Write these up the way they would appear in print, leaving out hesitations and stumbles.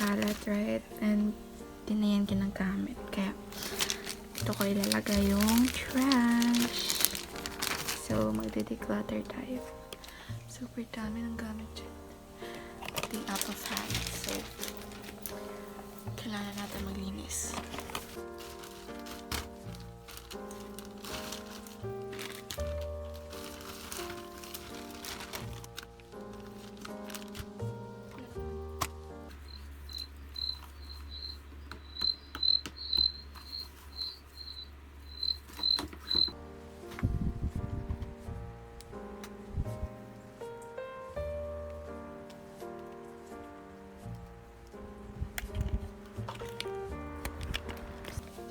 kalat, right? And di na yan ginagamit. Kaya, ito ko ilalagay yung trash. So, magde-declutter tayo. Super dami ng gamit dyan. The out of hand. So, kailangan natin maglinis.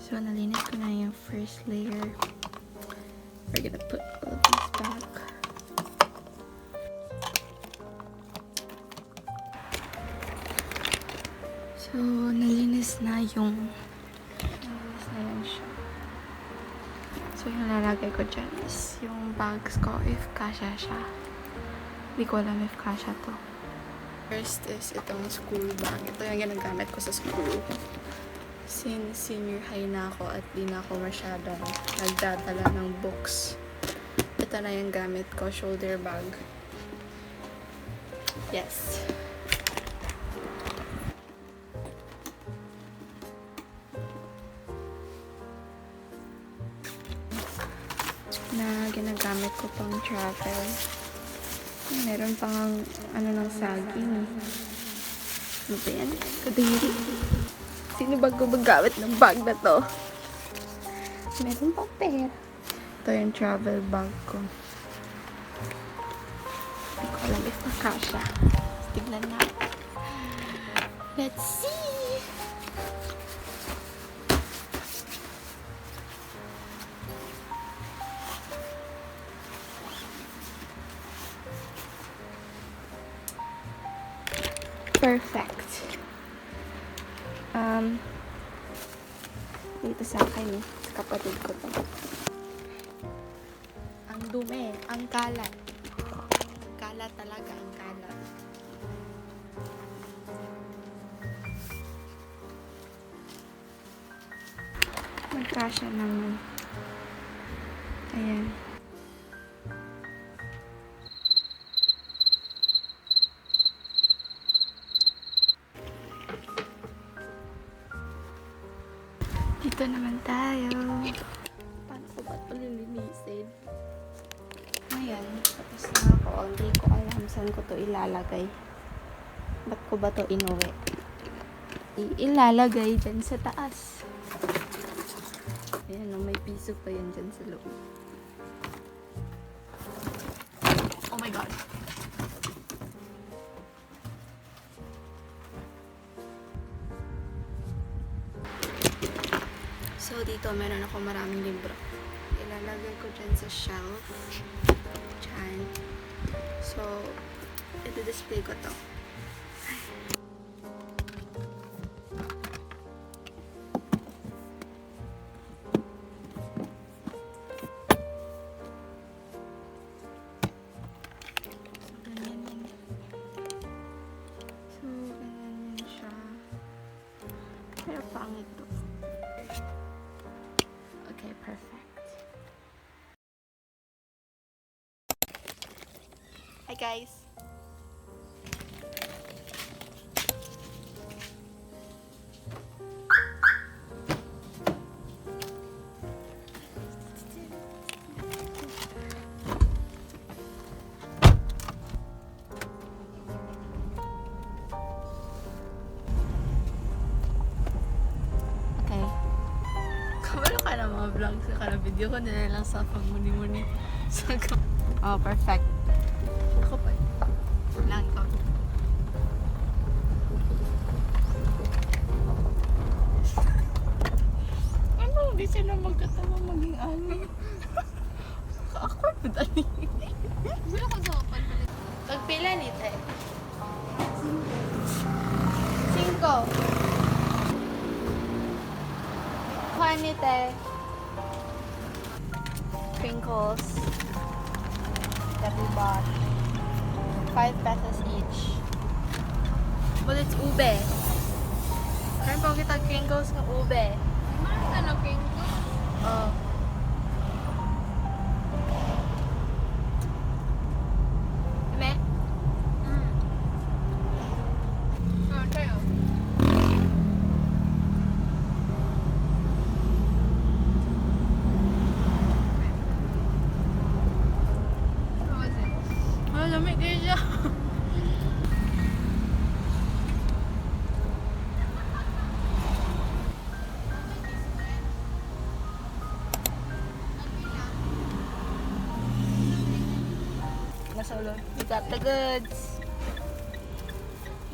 So, nalinis ko na yung first layer. We're gonna put all of these back. So, nalinis na yung siya. So, yung lalagay ko dyan is yung bags ko if kasha siya. Hindi ko alam if kasha to. First is itong school bag. Ito yung ginagamit ko sa school. Since senior high na ako at di na ako masyadong nagdadala ng books. Ito na yung gamit ko, shoulder bag. Yes. Na ginagamit ko pang travel. Meron pang ng saging. Ano ba yan? Kadiri. Sino ba gumagamit ng bag na to? Meron pang pera. Ito yung travel bag ko. Hindi ko alam if makasya. Tignan na. Let's see! Perfect. Dito sa akin sa kapatid ko to. Ang dumi, ang kalat. Ang kalat talaga, ang kalat. Magkasya naman. Ayan. Dito naman tayo. Paano ko ba ito lilinisin? Ayan, tapos na ako. Hindi ko alam saan ko to ilalagay. Ba't ko ba to inuwi? Ilalagay dyan sa taas. Ayan, may piso pa yan dyan sa loob. Oh my God! So, dito meron ako maraming libro. Ilalagay ko dyan sa shelf. Dyan. So, ito-display ko to. So, ganyan siya. Pero pangit to. Okay, perfect. Hi guys! Vlog sa kana video ko na lang sa pagmuni-muni sa oh, perfect. Ako pa. Lang ko. Ano, hindi sila magkatawa maging ano. Awkward ba dali? Wala ko sa open. Pagpila ni te. 5. Kuha ni te. Crinkles that we bought. 5 pesos each. But it's ube. Karon pa kita crinkles ng ube. Ano, Kringle? Oh. Me? Oh, tayo. What was it? Ay, lamig kayo siya. Masolo. We got the goods.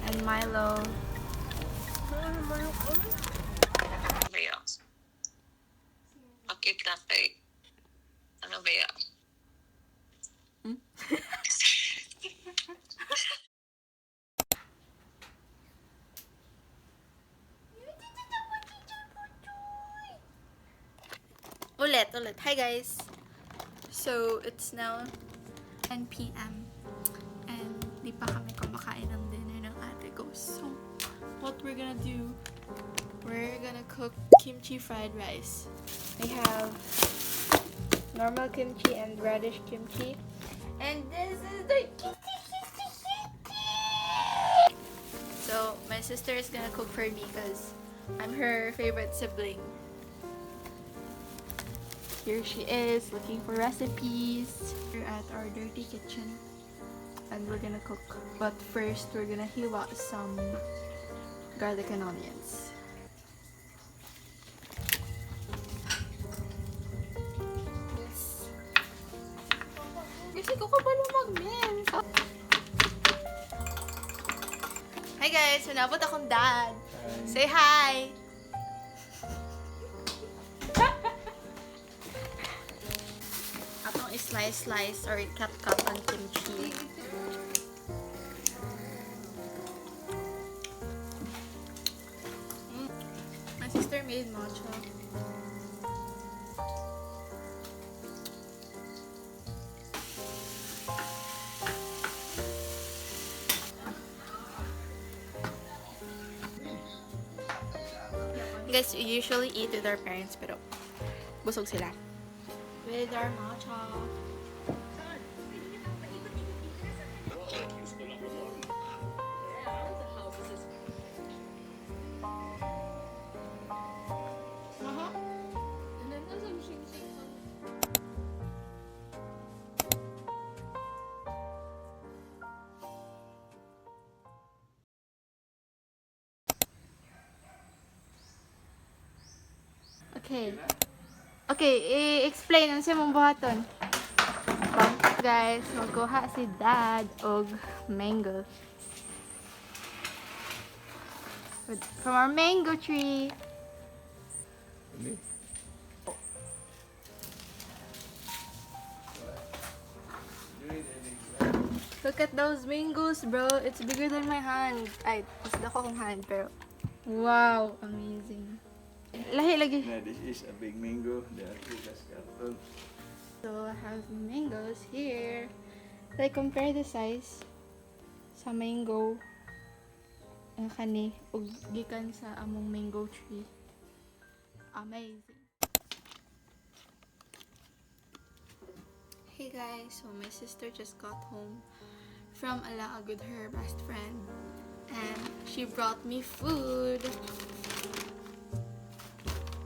And Milo. Ano ba yan? Bakit na kay... Ano ba yan? Ulit. Hi guys. So, it's now 10 p.m. And di pa kami kumakain ng dinner ng ate ko. So, what we're gonna do, we're gonna cook kimchi fried rice. We have normal kimchi and radish kimchi. And this is the kitty. So, my sister is gonna cook for me because I'm her favorite sibling. Here she is looking for recipes. We're at our dirty kitchen and we're gonna cook. But first, we're gonna hiwa some garlic and onions. Yes. Kasi ko kabalo mag-men. Hi guys! Manabot akong dad. Say hi! Atong slice or cut ang kimchi. My sister made matcha. Guys, we usually eat with our parents pero busog sila. With our matcha. Okay, i-explain ang siya mong buhaton. Guys, magkuha si Dad og mango. From our mango tree. Look at those mangoes, bro. It's bigger than my hand. Ay, mas dako akong hand, pero wow, amazing. Lahi lagi. Now this is a big mango. There are two less carton. So I have mangoes here. Like compare the size sa mango ang kani ug gikan sa among mango tree. Amazing. Hey guys, so my sister just got home from Alaag with her best friend and she brought me food.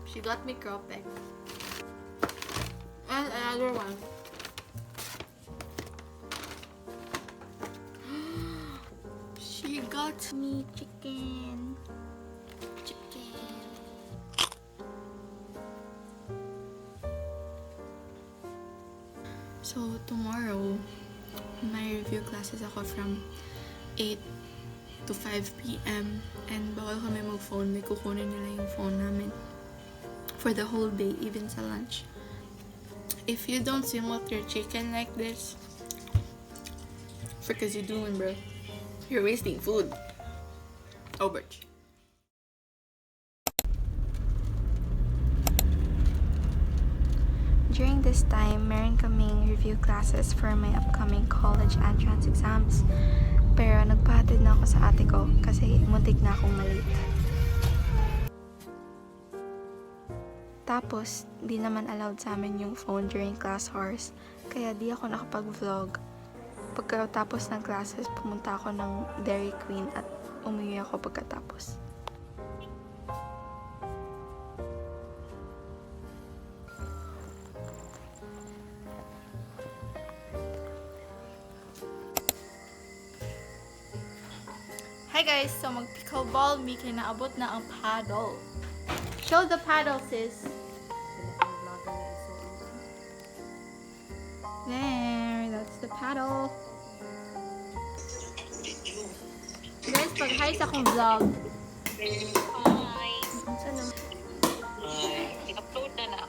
She got me cropek. And another one. She got me chicken. So tomorrow, my review classes ako from 8 to 5 p.m. And bawal kami mag-phone. May kukunin nila yung phone namin for the whole day, even sa lunch. If you don't simulate your chicken like this, because you doing, bro? You're wasting food. Oh, Birch. During this time, meron kaming review classes for my upcoming college entrance exams. Pero nagpahatid na ako sa ate ko kasi muntik na akong malate. Tapos, di naman allowed sa amin yung phone during class hours. Kaya di ako nakapag-vlog. Pagkatapos ng classes, pumunta ako ng Dairy Queen at umuwi ako pagkatapos. Hi guys! So mag-pickleball, may kinaabot na ang paddle. Show the paddle, sis! There! That's the paddle. Guys, pag-hi sa akong vlog. Hi. I-upload na na.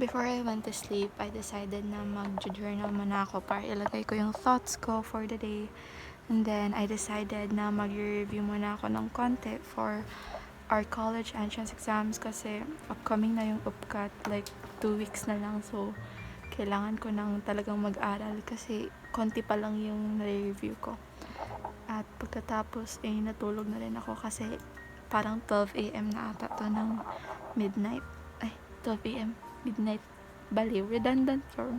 Before I went to sleep, I decided na mag-journal muna ako para ilagay ko yung thoughts ko for the day. And then, I decided na mag-review muna ako ng konti for our college entrance exams kasi upcoming na yung UPCAT, like 2 weeks na lang. So, kailangan ko nang talagang mag-aral kasi konti pa lang yung nare-review ko. At pagkatapos, natulog na rin ako kasi parang 12 a.m. na ata to ng midnight. Ay, 12 a.m. midnight. Baliw, redundant form.